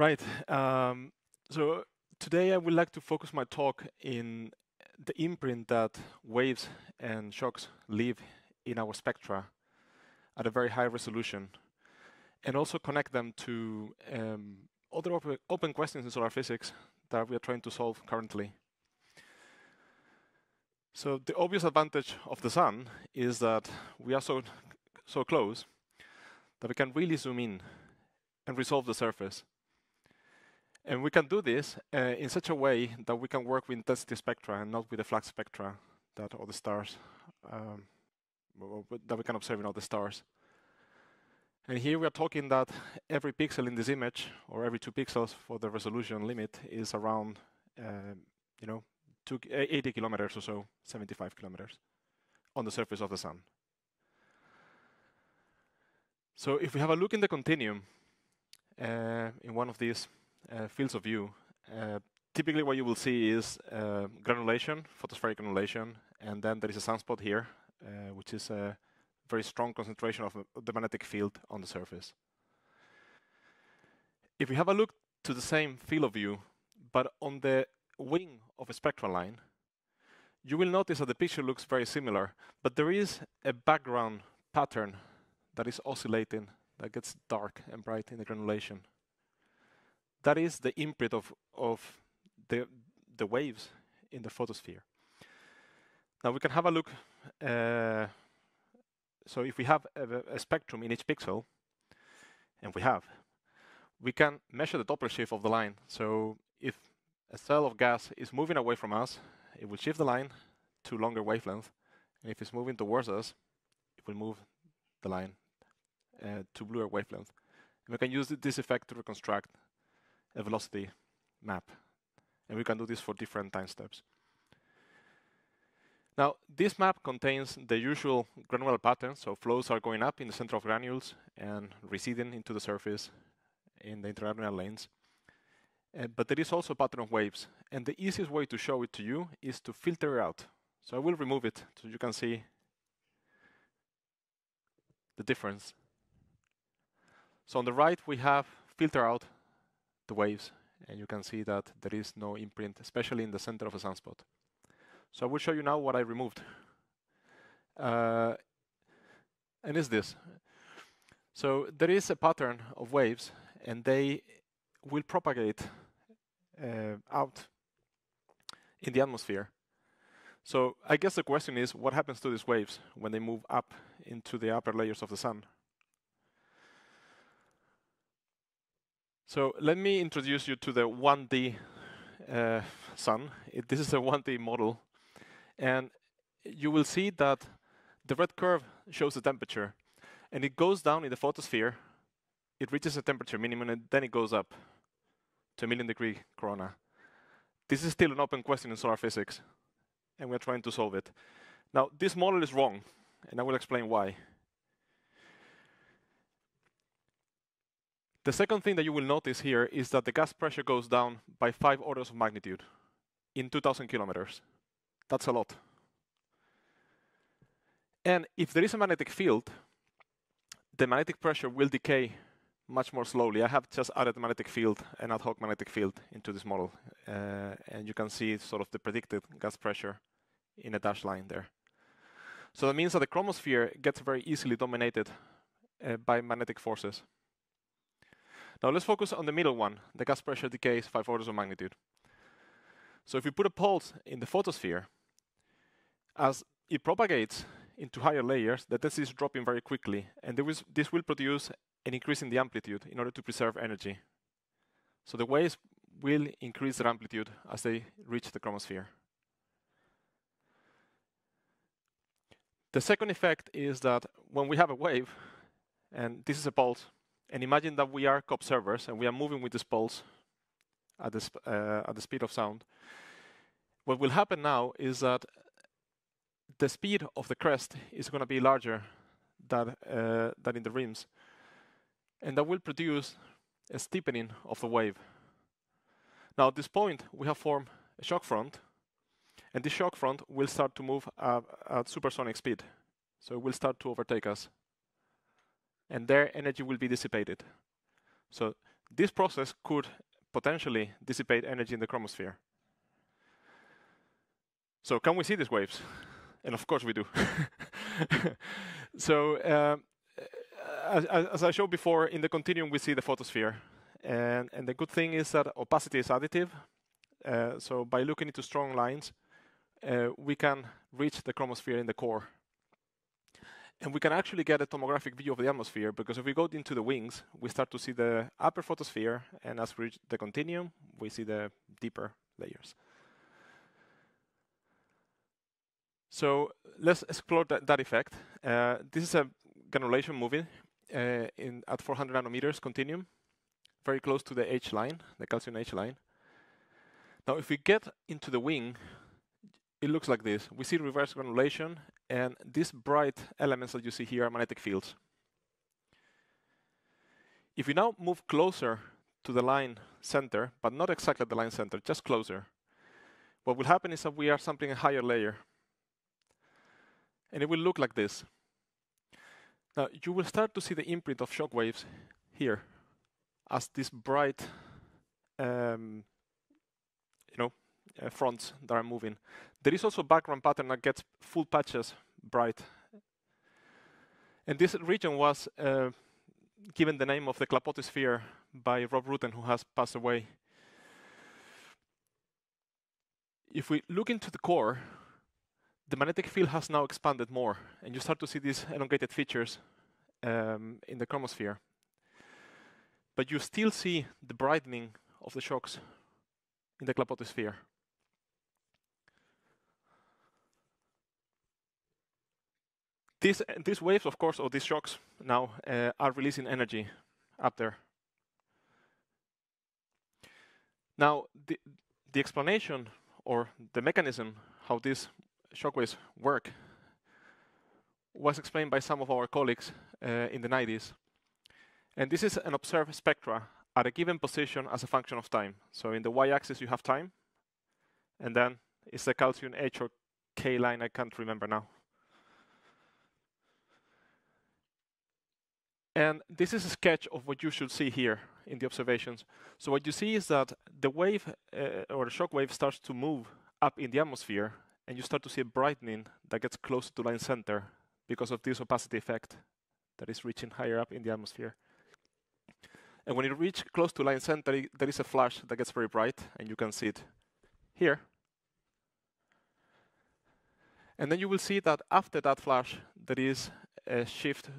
right. So today I would like to focus my talk in the imprint that waves and shocks leave in our spectra at a very high resolution, and also connect them to other open questions in solar physics that we are trying to solve currently. So the obvious advantage of the sun is that we are so close that we can really zoom in and resolve the surface. And we can do this in such a way that we can work with intensity spectra and not with the flux spectra that all the stars that we can observe in all the stars. And here we are talking that every pixel in this image, or every 2 pixels for the resolution limit, is around 80 kilometers or so, 75 kilometers on the surface of the sun. So if we have a look in the continuum in one of these fields of view, typically what you will see is granulation, photospheric granulation, and then there is a sunspot here, which is a very strong concentration of the magnetic field on the surface. If we have a look to the same field of view, but on the wing of a spectral line, you will notice that the picture looks very similar, but there is a background pattern that is oscillating, that gets dark and bright in the granulation. That is the imprint of the waves in the photosphere. Now we can have a look. So if we have a spectrum in each pixel, and we can measure the Doppler shift of the line. So if a cell of gas is moving away from us, it will shift the line to longer wavelength. And if it's moving towards us, it will move the line to bluer wavelength. And we can use this effect to reconstruct a velocity map. And we can do this for different time steps. Now, this map contains the usual granular pattern. So flows are going up in the center of granules and receding into the surface in the intergranular lanes. But there is also a pattern of waves. And the easiest way to show it to you is to filter it out. So I will remove it so you can see the difference. So on the right, we have filter out the waves. And you can see that there is no imprint, especially in the center of a sunspot. So I will show you now what I removed. And it's this. So there is a pattern of waves, and they will propagate out in the atmosphere. So I guess the question is, what happens to these waves when they move up into the upper layers of the sun? So let me introduce you to the 1D sun. This is a 1D model. And you will see that the red curve shows the temperature. And it goes down in the photosphere. It reaches a temperature minimum, and then it goes up to 1,000,000-degree corona. This is still an open question in solar physics, and we're trying to solve it. Now, this model is wrong, and I will explain why. The second thing that you will notice here is that the gas pressure goes down by 5 orders of magnitude in 2,000 kilometers. That's a lot. And if there is a magnetic field, the magnetic pressure will decay much more slowly. I have just added a magnetic field, an ad hoc magnetic field, into this model. And you can see sort of the predicted gas pressure in a dashed line there. So that means that the chromosphere gets very easily dominated by magnetic forces. Now let's focus on the middle one. The gas pressure decays 5 orders of magnitude. So if we put a pulse in the photosphere, as it propagates into higher layers, the density is dropping very quickly, and this will produce an increase in the amplitude in order to preserve energy. So the waves will increase their amplitude as they reach the chromosphere. The second effect is that when we have a wave, and this is a pulse, and imagine that we are co-observers and we are moving with this pulse at the speed of sound, what will happen now is that the speed of the crest is going to be larger than in the rims. And that will produce a steepening of the wave. Now at this point, we have formed a shock front. And this shock front will start to move at supersonic speed. So it will start to overtake us. And their energy will be dissipated. So this process could potentially dissipate energy in the chromosphere. So can we see these waves? And of course we do. So as I showed before, in the continuum we see the photosphere. And the good thing is that opacity is additive. So by looking into strong lines, we can reach the chromosphere in the core. And we can actually get a tomographic view of the atmosphere, because if we go into the wings, we start to see the upper photosphere, and as we reach the continuum, we see the deeper layers. So let's explore that effect. This is a granulation moving at 400 nanometers continuum, very close to the H line, the calcium H line. Now, if we get into the wing, it looks like this. We see reverse granulation, and these bright elements that you see here are magnetic fields. If we now move closer to the line center, but not exactly the line center, just closer, what will happen is that we are sampling a higher layer. And it will look like this. Now, you will start to see the imprint of shock waves here as these bright fronts that are moving. There is also a background pattern that gets full patches bright. And this region was given the name of the clapotosphere by Rob Rutten, who has passed away. If we look into the core, the magnetic field has now expanded more, and you start to see these elongated features in the chromosphere. But you still see the brightening of the shocks in the clapotosphere. These waves, of course, or these shocks now are releasing energy up there. Now, the explanation or the mechanism how these shockwaves work was explained by some of our colleagues in the 90s. And this is an observed spectra at a given position as a function of time. So in the y-axis you have time, and then it's the calcium H or K line, I can't remember now. And this is a sketch of what you should see here in the observations. So what you see is that the wave or the shock wave starts to move up in the atmosphere, and you start to see a brightening that gets closer to line center because of this opacity effect that is reaching higher up in the atmosphere. And when you reach close to line center, there is a flash that gets very bright, and you can see it here. And then you will see that after that flash, there is a shift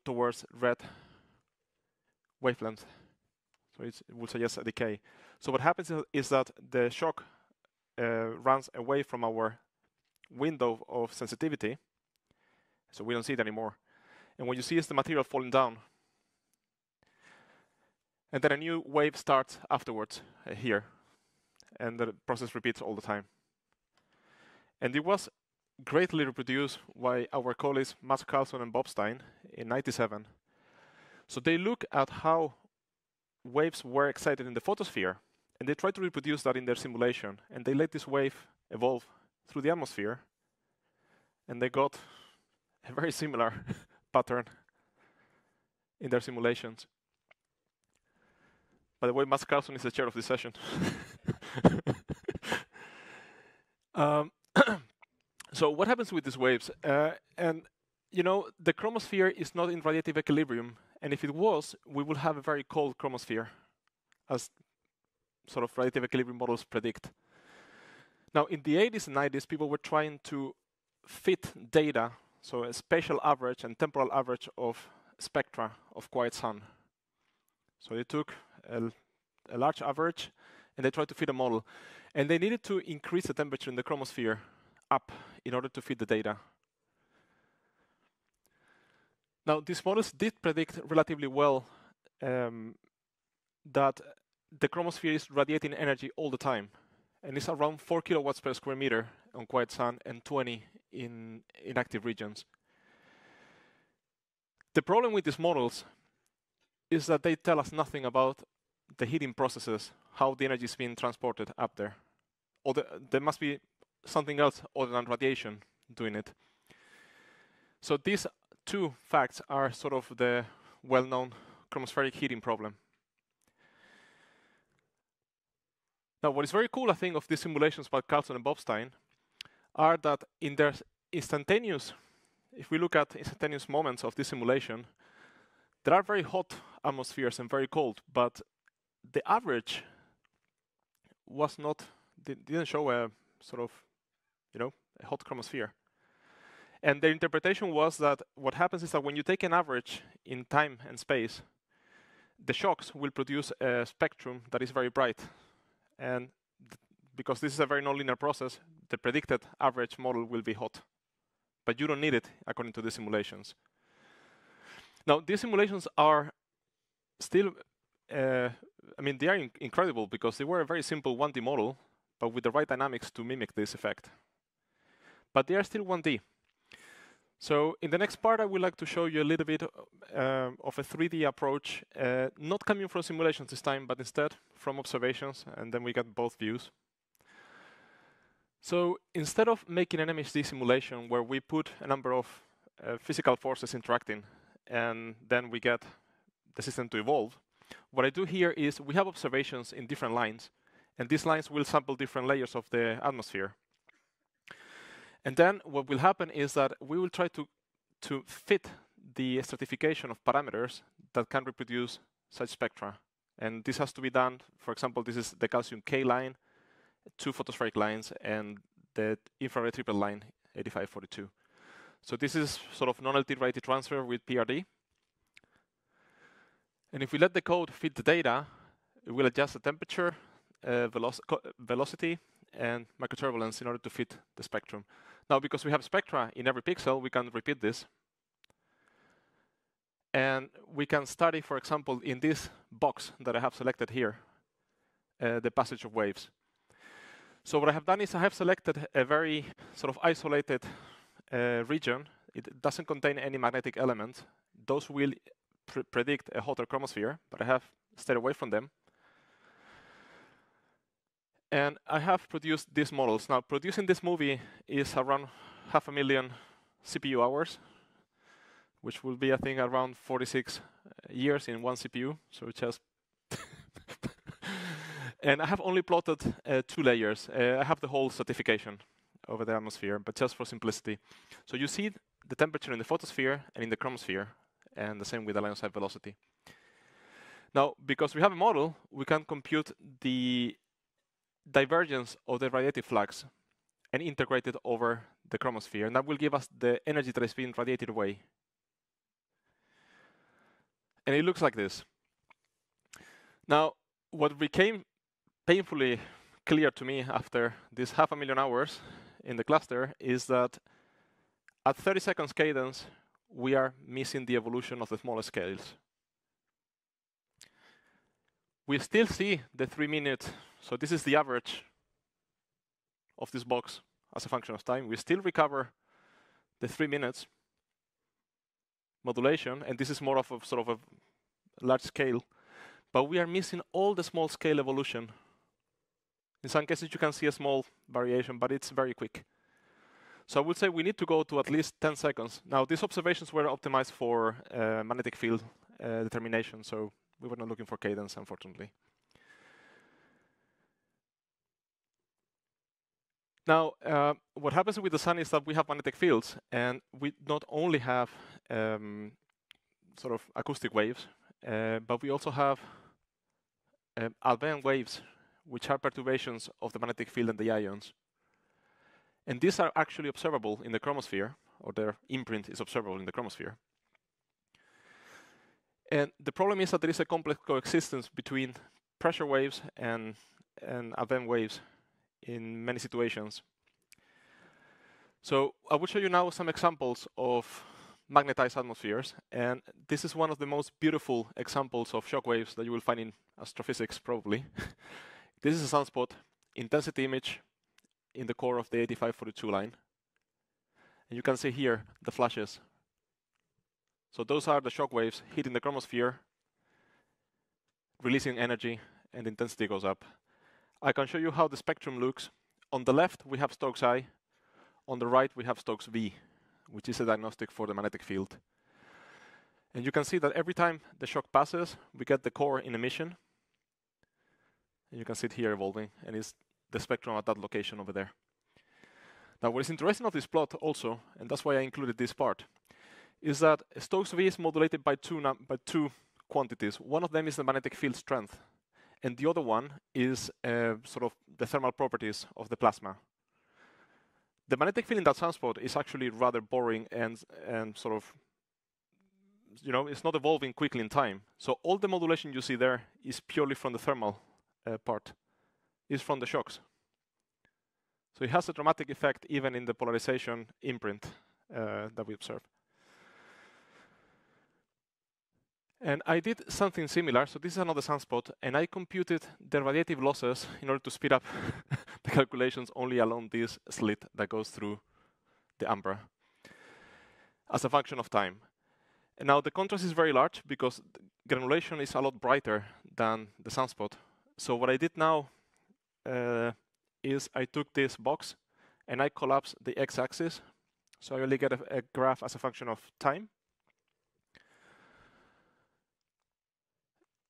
towards red wavelength. So it will suggest a decay. So what happens is that the shock runs away from our window of sensitivity, so we don't see it anymore. And what you see is the material falling down. And then a new wave starts afterwards here. And the process repeats all the time. And it was greatly reproduced by our colleagues Mats Carlsson and Bob Stein in '97. So they look at how waves were excited in the photosphere, and they tried to reproduce that in their simulation. And they let this wave evolve through the atmosphere, and they got a very similar pattern in their simulations. By the way, Mats Carlsson is the chair of this session. So what happens with these waves? And you know, the chromosphere is not in radiative equilibrium, and if it was, we would have a very cold chromosphere, as sort of radiative equilibrium models predict. Now, in the 80s and 90s, people were trying to fit data, so a spatial average and temporal average of spectra of quiet sun. So they took a large average, and they tried to fit a model. And they needed to increase the temperature in the chromosphere up in order to fit the data. Now, these models did predict relatively well that the chromosphere is radiating energy all the time. And it's around 4 kilowatts per square meter on quiet sun and 20 in active regions. The problem with these models is that they tell us nothing about the heating processes, how the energy is being transported up there. Or there must be something else other than radiation doing it. So these two facts are sort of the well-known chromospheric heating problem. Now, what is very cool, I think, of these simulations by Carlson and Bobstein are that in their instantaneous, if we look at instantaneous moments of this simulation, there are very hot atmospheres and very cold, but the average was not, didn't show a sort of, a hot chromosphere. And their interpretation was that what happens is that when you take an average in time and space, the shocks will produce a spectrum that is very bright. And because this is a very nonlinear process, the predicted average model will be hot. But you don't need it according to the simulations. Now, these simulations are still, they are incredible because they were a very simple 1D model, but with the right dynamics to mimic this effect. But they are still 1D. So in the next part, I would like to show you a little bit of a 3D approach, not coming from simulations this time, but instead from observations, and then we get both views. So instead of making an MHD simulation where we put a number of physical forces interacting, and then we get the system to evolve, what I do here is we have observations in different lines, and these lines will sample different layers of the atmosphere. And then what will happen is that we will try to fit the stratification of parameters that can reproduce such spectra. And this has to be done, for example, this is the calcium K line, 2 photospheric lines, and the infrared triple line, 8542. So this is sort of non-LT radiative transfer with PRD. And if we let the code fit the data, it will adjust the temperature, velocity, and microturbulence in order to fit the spectrum. Now, because we have spectra in every pixel, we can repeat this. And we can study, for example, in this box that I have selected here, the passage of waves. So what I have done is I have selected a very sort of isolated region. It doesn't contain any magnetic elements. Those will predict a hotter chromosphere, but I have stayed away from them. And I have produced these models. Now, producing this movie is around 500,000 CPU hours, which will be, I think, around 46 years in one CPU. So it's just... And I have only plotted 2 layers. I have the whole stratification over the atmosphere, but just for simplicity. So you see the temperature in the photosphere and in the chromosphere, and the same with the line of sight velocity. Now, because we have a model, we can compute the divergence of the radiative flux and integrate it over the chromosphere, and that will give us the energy that is being radiated away. And it looks like this. Now, what became painfully clear to me after this 500,000 hours in the cluster is that at 30 seconds cadence, we are missing the evolution of the smallest scales. We still see the 3-minute, so this is the average of this box as a function of time. We still recover the 3 minutes modulation, and this is more of a sort of a large scale, but we are missing all the small scale evolution. In some cases, you can see a small variation, but it's very quick. So I would say we need to go to at least 10 seconds. Now, these observations were optimized for magnetic field determination, so we were not looking for cadence, unfortunately. Now, what happens with the sun is that we have magnetic fields, and we not only have sort of acoustic waves, but we also have Alvean waves, which are perturbations of the magnetic field and the ions. And these are actually observable in the chromosphere, or their imprint is observable in the chromosphere. And the problem is that there is a complex coexistence between pressure waves and Alvean waves in many situations. So I will show you now some examples of magnetized atmospheres, and this is one of the most beautiful examples of shock waves that you will find in astrophysics, probably. This is a sunspot intensity image in the core of the 8542 line. And you can see here the flashes. So those are the shock waves hitting the chromosphere, releasing energy, and the intensity goes up. I can show you how the spectrum looks. On the left, we have Stokes I. On the right, we have Stokes V, which is a diagnostic for the magnetic field. And you can see that every time the shock passes, we get the core in emission. And you can see it here evolving, and it's the spectrum at that location over there. Now, what is interesting of this plot also, and that's why I included this part, is that Stokes V is modulated by two quantities. One of them is the magnetic field strength, and the other one is sort of the thermal properties of the plasma. The magnetic field in that sunspot is actually rather boring and sort of, you know, it's not evolving quickly in time. So all the modulation you see there is purely from the thermal part, is from the shocks. So it has a dramatic effect even in the polarization imprint that we observe. And I did something similar. So this is another sunspot, and I computed the radiative losses in order to speed up the calculations only along this slit that goes through the umbra as a function of time. And now the contrast is very large because the granulation is a lot brighter than the sunspot. So what I did now is I took this box and I collapsed the x-axis. So I only get a graph as a function of time.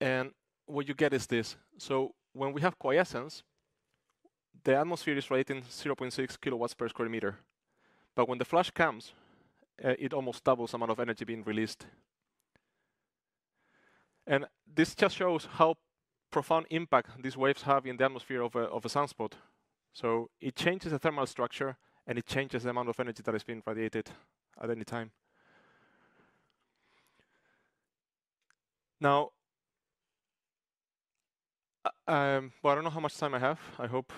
And what you get is this. So when we have quiescence, the atmosphere is radiating 0.6 kilowatts per square meter. But when the flash comes, it almost doubles the amount of energy being released. And this just shows how profound impact these waves have in the atmosphere of a sunspot. So it changes the thermal structure, and it changes the amount of energy that is being radiated at any time. Now, well, I don't know how much time I have. I hope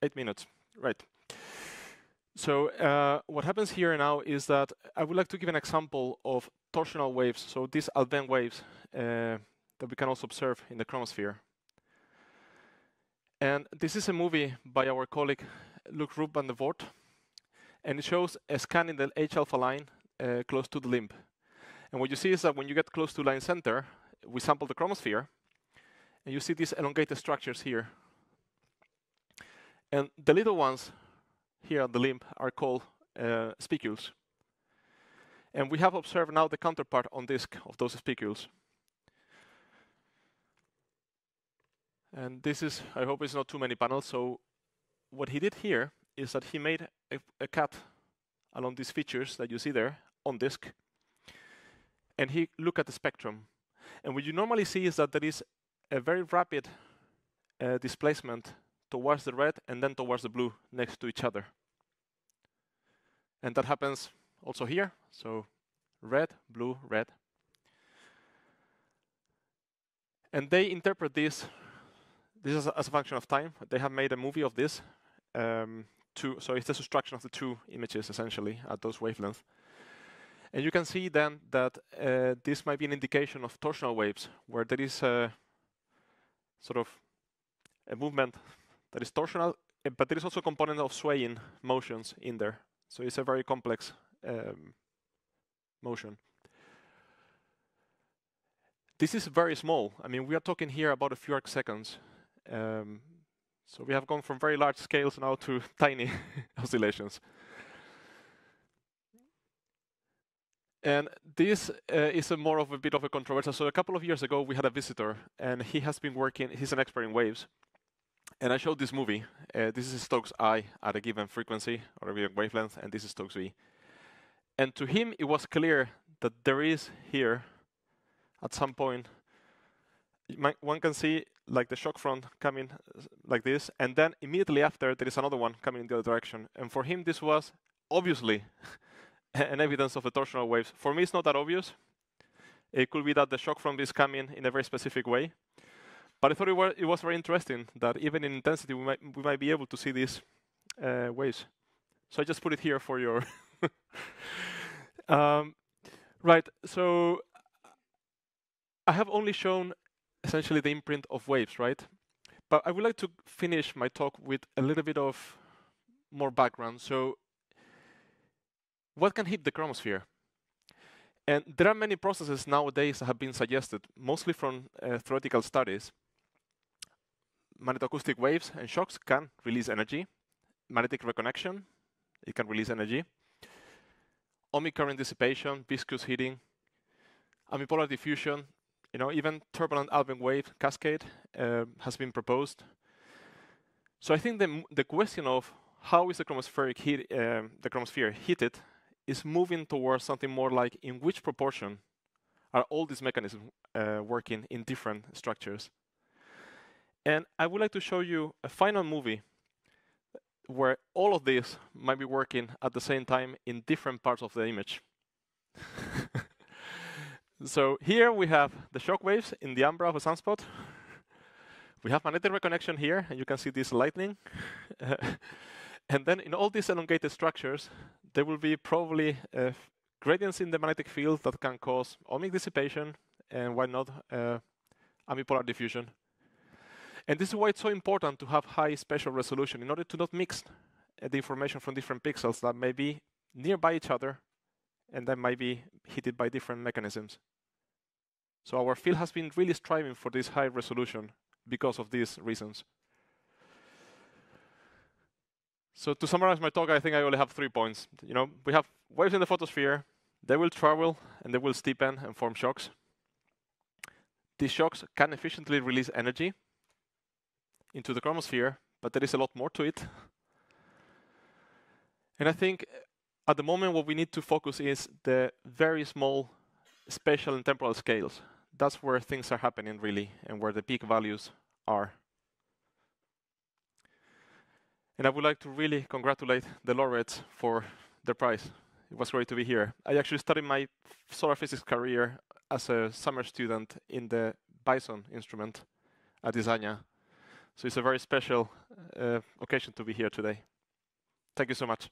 8 minutes. Right. So what happens here now is that I would like to give an example of torsional waves. So these Alben waves that we can also observe in the chromosphere. And this is a movie by our colleague Luc Roop van der Voort. And it shows a scan in the H-alpha line close to the limb. And what you see is that when you get close to line center, we sample the chromosphere. And you see these elongated structures here. And the little ones here at the limb are called spicules. And we have observed now the counterpart on disk of those spicules. And this is, I hope it's not too many panels. So what he did here is that he made a cut along these features that you see there on disk. And he looked at the spectrum. And what you normally see is that there is a very rapid displacement towards the red and then towards the blue next to each other. And that happens also here. So red, blue, red. And they interpret this as a function of time. They have made a movie of this. So it's the subtraction of the two images, essentially, at those wavelengths. And you can see then that this might be an indication of torsional waves, where there is a sort of a movement that is torsional, but there is also a component of swaying motions in there. So it's a very complex motion. This is very small. I mean, we are talking here about a few arc seconds. So we have gone from very large scales now to tiny oscillations. And this is more of a bit of a controversy. So a couple of years ago, we had a visitor, and he has been working, he's an expert in waves. And I showed this movie. This is Stokes I at a given frequency or a given wavelength, and this is Stokes V. And to him, it was clear that there is here, at some point, one can see like the shock front coming like this, and then immediately after, there is another one coming in the other direction. And for him, this was obviously an evidence of the torsional waves. For me, it's not that obvious. It could be that the shock front is coming in a very specific way. But I thought it was very interesting that even in intensity, we might be able to see these waves. So I just put it here for your... right, so I have only shown essentially the imprint of waves, right? But I would like to finish my talk with a little bit of more background. So what can hit the chromosphere? And there are many processes nowadays that have been suggested, mostly from theoretical studies. Magnetoacoustic waves and shocks can release energy. Magnetic reconnection, it can release energy. Ohmic current dissipation, viscous heating, ambipolar diffusion, Even turbulent Alvin wave cascade has been proposed. So I think the question of how is the chromosphere heated is moving towards something more like in which proportion are all these mechanisms working in different structures. And I would like to show you a final movie where all of this might be working at the same time in different parts of the image. So here we have the shock waves in the umbra of a sunspot. We have magnetic reconnection here, and you can see this lightning. And then in all these elongated structures, there will be probably gradients in the magnetic field that can cause ohmic dissipation, and why not ambipolar diffusion. And this is why it's so important to have high spatial resolution in order to not mix the information from different pixels that may be nearby each other and that might be heated by different mechanisms. So our field has been really striving for this high resolution because of these reasons. So to summarize my talk, I think I only have 3 points. We have waves in the photosphere. They will travel and they will steepen and form shocks. These shocks can efficiently release energy into the chromosphere, but there is a lot more to it. And I think at the moment what we need to focus is the very small spatial and temporal scales. That's where things are happening really, and where the peak values are. And I would like to really congratulate the laureates for their prize. It was great to be here. I actually started my solar physics career as a summer student in the Bison instrument at Designa. So it's a very special occasion to be here today. Thank you so much.